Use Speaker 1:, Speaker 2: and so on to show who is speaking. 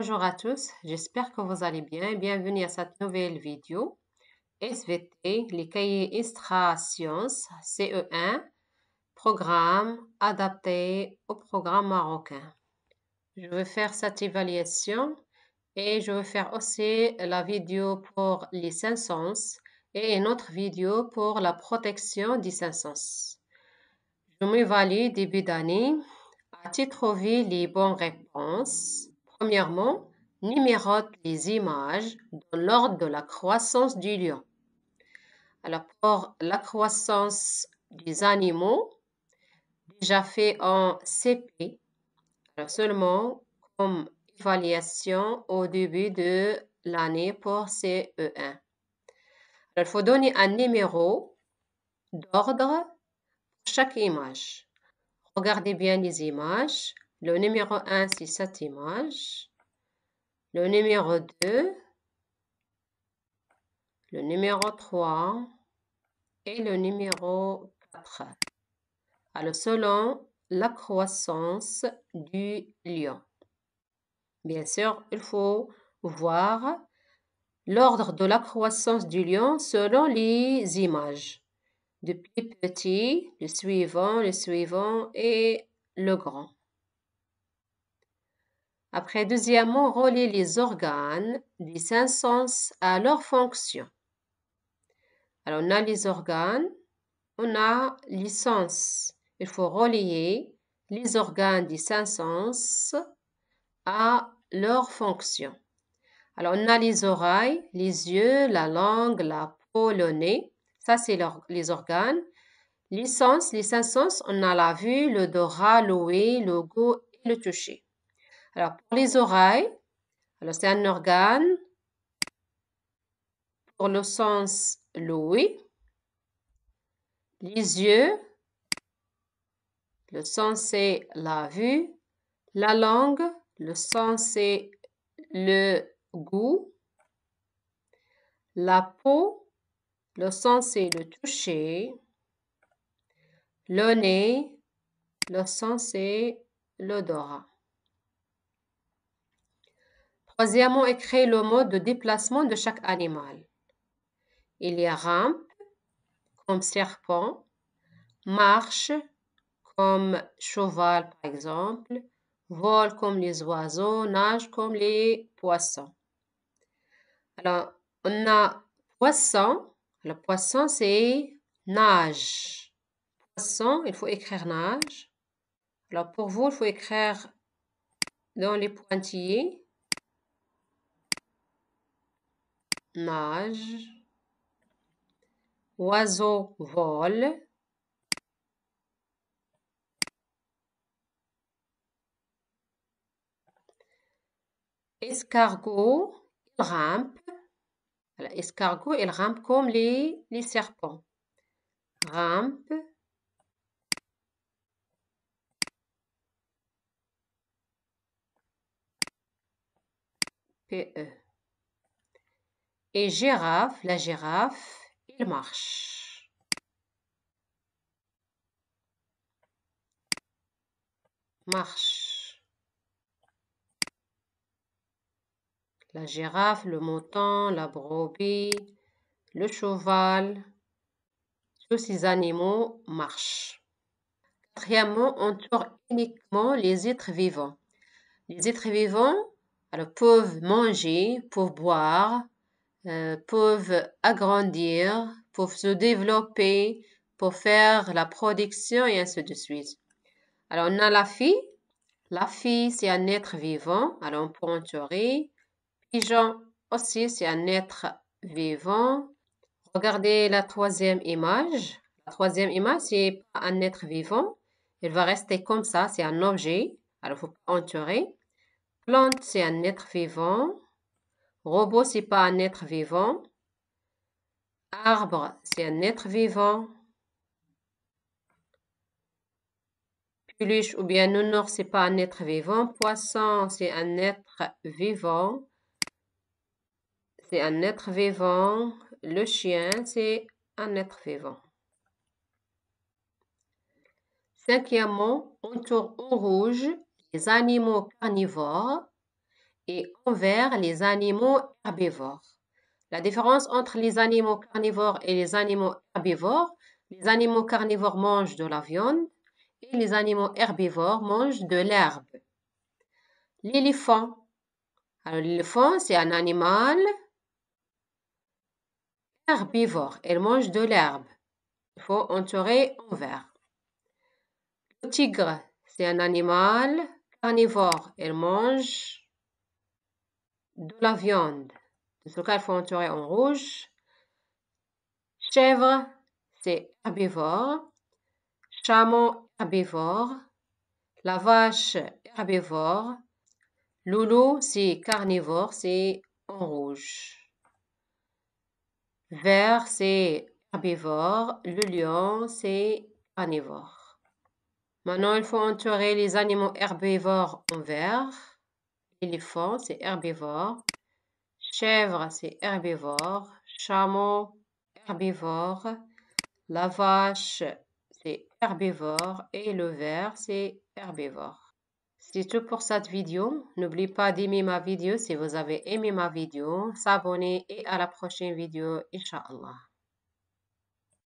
Speaker 1: Bonjour à tous, j'espère que vous allez bien. Bienvenue à cette nouvelle vidéo. SVT, les cahiers Extra Sciences, CE1, programme adapté au programme marocain. Je vais faire cette évaluation et je vais faire aussi la vidéo pour les 500 et une autre vidéo pour la protection des 500. Je m'évalue début d'année. As-tu trouvé les bonnes réponses? Premièrement, numérote les images dans l'ordre de la croissance du lion. Alors, pour la croissance des animaux, déjà fait en CP, alors seulement comme évaluation au début de l'année pour CE1. Alors, il faut donner un numéro d'ordre pour chaque image. Regardez bien les images. Le numéro 1, c'est cette image. Le numéro 2, le numéro 3 et le numéro 4. Alors, selon la croissance du lion. Bien sûr, il faut voir l'ordre de la croissance du lion selon les images. Depuis petit, le suivant et le grand. Après, deuxièmement, relier les organes des 5 sens à leurs fonctions. Alors, on a les organes, on a les sens. Il faut relier les organes des 5 sens à leurs fonctions. Alors, on a les oreilles, les yeux, la langue, la peau, le nez. Ça, c'est les organes. Les sens, les 5 sens, on a la vue, l'odorat, l'ouïe, le goût et le toucher. Alors, pour les oreilles, alors c'est un organe. Pour le sens, l'ouïe. Les yeux, le sens c'est la vue. La langue, le sens c'est le goût. La peau, le sens c'est le toucher. Le nez, le sens c'est l'odorat. Troisièmement, écrire le mode de déplacement de chaque animal. Il y a rampe, comme serpent, marche, comme cheval par exemple, vole comme les oiseaux, nage comme les poissons. Alors, on a poisson. Le poisson, c'est nage. Poisson, il faut écrire nage. Alors, pour vous, il faut écrire dans les pointillés. Nage. Oiseau, vole. Escargot, il rampe. Alors, escargot, il rampe comme les serpents. Rampe. PE. Et girafe, la girafe, il marche. Marche. La girafe, le mouton, la brebis, le cheval, tous ces animaux marchent. Quatrièmement, on tourne uniquement les êtres vivants. Les êtres vivants alors, peuvent manger, peuvent boire, peuvent agrandir, peuvent se développer, peuvent faire la production et ainsi de suite. Alors, on a la fille. La fille, c'est un être vivant. Alors, on peut en théorie. Pigeon aussi, c'est un être vivant. Regardez la troisième image. La troisième image, c'est pas un être vivant. Il va rester comme ça, c'est un objet. Alors, il faut pas en théorie. Plante, c'est un être vivant. Robot, c'est pas un être vivant. Arbre, c'est un être vivant. Peluche ou bien nounours, c'est pas un être vivant. Poisson, c'est un être vivant. C'est un être vivant. Le chien, c'est un être vivant. Cinquièmement, on tourne en rouge les animaux carnivores et en vert les animaux herbivores. La différence entre les animaux carnivores et les animaux herbivores, les animaux carnivores mangent de la viande et les animaux herbivores mangent de l'herbe. L'éléphant. Alors, l'éléphant, c'est un animal herbivore. Elle mange de l'herbe. Il faut entourer en vert. Le tigre, c'est un animal carnivore. Elle mange de la viande. Dans ce cas, il faut entourer en rouge. Chèvre, c'est herbivore. Chameau, herbivore. La vache, herbivore. Loulo, c'est carnivore, c'est en rouge. Vert, c'est herbivore. Le lion, c'est carnivore. Maintenant, il faut entourer les animaux herbivores en vert. Éléphant, c'est herbivore. Chèvre, c'est herbivore. Chameau, herbivore. La vache, c'est herbivore. Et le vert, c'est herbivore. C'est tout pour cette vidéo. N'oubliez pas d'aimer ma vidéo si vous avez aimé ma vidéo, s'abonner et à la prochaine vidéo, Inch'Allah.